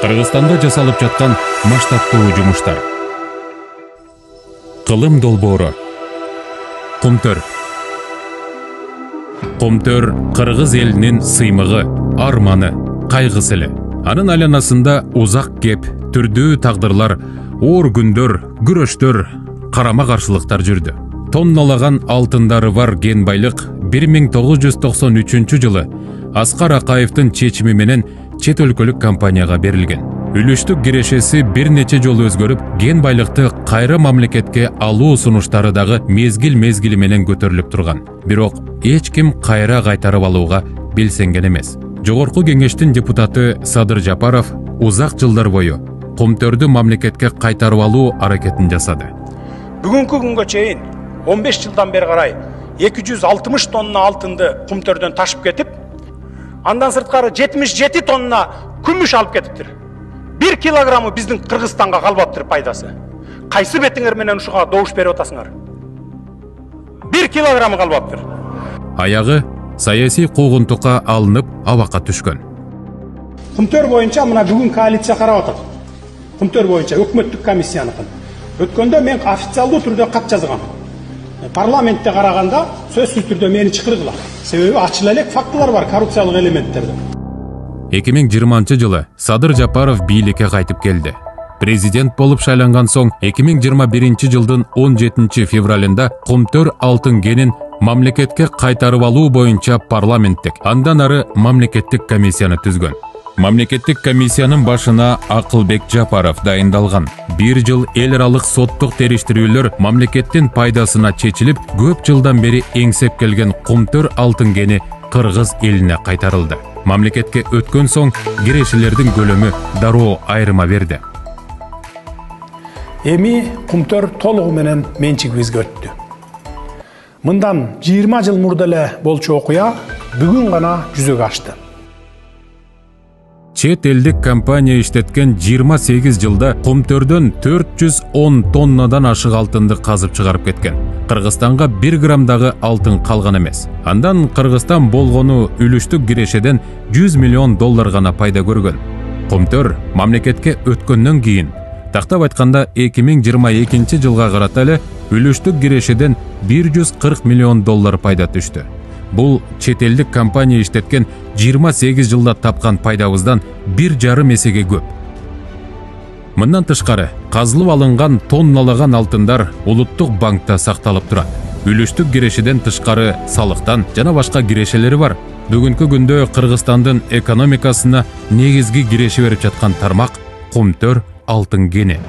Кыргызстанда жасалып жаткан масштабтуу жумуштар. Кылым долбоору. Кумтөр. Кумтөр кыргыз элинин сыймыгы, арманы, кайгысы эле. Анын айланасында узак кеп, түрдүү тагдырлар, оор күндөр, күрөштөр, карама-каршылыктар жүрдү. Тонналаган алтындары бар кен байлык 1993 жылы Аскар Акаевдин чечими менен чет өлкөлүк компанияга берилген. Үлүштүк кирешеси бир нече жолу өзгөрүп, кен байлыкты кайра мамлекетке алуу сунуштары дагы мезгил менен көтөрүлүп турган. Бирок эч ким кайра кайтарып алууга белсенген эмес. Жогорку кеңештин депутаты Садыр Жапаров узак жылдар бою Кумтөрдү мамлекетке кайтарып алуу аракетин жасады. Бүгүнкү күнгө чейин 15 жылдан бери карай 260 тонна алтынды Кумтөрдөн ташып кетип, андан сырткары 77 тонна күмүш алып кетиптир. 1 килограммы биздин Кыргызстанга калбаптыр пайдасы. Кайсы бетиңер менен ушуга добуш берип атасыңар? 1 килограммы калбаптыр. Аягы саясий куугунтукка алынып абакка түшкөн. Кумтөр боюнча мына бүгүн коалиция карап атат. Кумтөр боюнча өкмөттүк комиссияныкын. Өткөндө мен официалдуу түрдө кат жазгам. Парламентте караганда сөзсүз түрдө мени чакыргыла. Себеби ачык элек фактылар бар, коррупциялык элементтерде. 2020 жылы Садыр Жапаров бийликке кайтып келди. Президент болуп шайланган соң 2021 жылдын 17 февралында Кумтөр алтын кенин мамлекетке кайтарып алуу боюнча парламенттик, андан ары мамлекеттик комиссияны түзгөн. Мамлекеттик комиссиянын башына Акылбек Жапаров дайындалган. 1 жыл эл аралык соттук териштирүүлөр мамлекеттин пайдасына чечилип, көп жылдан бери эңсеп келген Кумтөр алтын кени кыргыз элине кайтарылды. Мамлекетке өткөн соң кирешелердин көлөмү дароо айырма берди. Эми Кумтөр толугу менен менчигибизге өттү. Мындан 20 жыл мурда эле болчу окуя бүгүн гана жүзөгө ашты. Чет элдик компания иштеткен 28 жылда Кумтөрдөн 410 тоннадан ашык алтынды казып чыгарып кеткен. Кыргызстанга 1 грамдагы алтын калган эмес. Андан Кыргызстан болгону үлүштүк кирешеден 100 миллион доллар гана пайда көргөн. Кумтөр мамлекетке өткөндөн кийин, тактап айтканда 2022 жылга карата эле үлүштүк кирешеден 140 миллион доллар пайда түштү. Бул чет элдик компания иштеткен 28 жылда тапкан пайдабыздан 1,5 эсеге көп. Мындан тышкары, казылып алынган тонналаган алтындар улуттук банкта сакталып турат. Үлүштүк кирешеден тышкары салыктан жана башка кирешелери бар. Бүгүнкү күндө Кыргызстандын экономикасына негизги киреше берип жаткан тармак Кумтөр алтын кени.